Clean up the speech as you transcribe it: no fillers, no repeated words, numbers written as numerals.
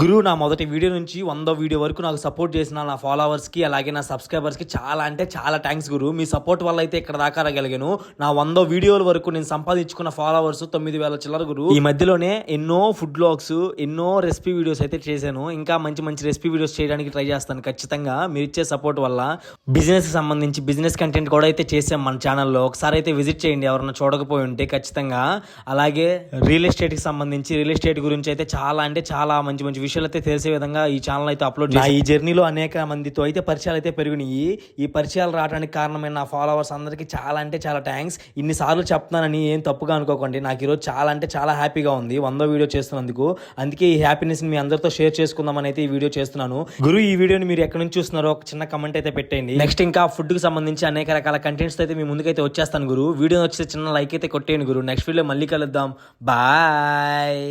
గురు నా మొదటి వీడియో నుంచి 100 వీడియో వరకు నాకు సపోర్ట్ చేసిన నా ఫాలోవర్స్కి అలాగే నా సబ్స్క్రైబర్స్కి చాలా అంటే చాలా థ్యాంక్స్ గురు. మీ సపోర్ట్ వల్ల అయితే ఇక్కడ దాకా రాగలిగాను. నా 100 వీడియోల వరకు నేను సంపాదించుకున్న ఫాలోవర్స్ 9,000 చిల్లర గురు. ఈ మధ్యలోనే ఎన్నో ఫుడ్ బ్లాగ్స్, ఎన్నో రెసిపీ వీడియోస్ అయితే చేశాను. ఇంకా మంచి మంచి రెసిపీ వీడియోస్ చేయడానికి ట్రై చేస్తాను ఖచ్చితంగా మీరు ఇచ్చే సపోర్ట్ వల్ల. బిజినెస్ కి సంబంధించి బిజినెస్ కంటెంట్ కూడా అయితే చేసాం మన ఛానల్లో. ఒకసారి అయితే విజిట్ చేయండి ఎవరైనా చూడకపోయి ఉంటే ఖచ్చితంగా. అలాగే రియల్ ఎస్టేట్ కి సంబంధించి రియల్ ఎస్టేట్ గురించి అయితే చాలా అంటే చాలా మంచి మంచి విషయాలు అయితే తెలిసే విధంగా ఈ ఛానల్ అయితే అప్లోడ్ చేసి ఈ జర్నీలో అనేక మందితో అయితే పరిచయాలు అయితే పెరిగినాయి. ఈ పరిచయాలు రావడానికి కారణమైన నా ఫాలోవర్స్ అందరికీ చాలా అంటే చాలా థ్యాంక్స్. ఇన్నిసార్లు చెప్తున్నానని ఏం తప్పుగా అనుకోకండి. నాకు ఈరోజు చాలా అంటే చాలా హ్యాపీగా ఉంది 100 వీడియో చేస్తున్నందుకు. అందుకే ఈ హ్యాపీనెస్ మీ అందరితో షేర్ చేసుకుందామని అయితే ఈ వీడియో చేస్తున్నాను. గురు, ఈ వీడియోని మీరు ఎక్కడి నుంచి చూస్తున్నారో ఒక చిన్న కమెంట్ అయితే పెట్టండి. నెక్స్ట్ ఇంకా ఫుడ్ కి సంబంధించి అనేక రకాల కంటెంట్స్ అయితే మీ ముందుకైతే వచ్చేస్తాను గురు. వీడియో వచ్చే చిన్న లైక్ అయితే కొట్టేయండి గురు. నెక్స్ట్ వీడియో మళ్ళీ కలుద్దాం. బాయ్.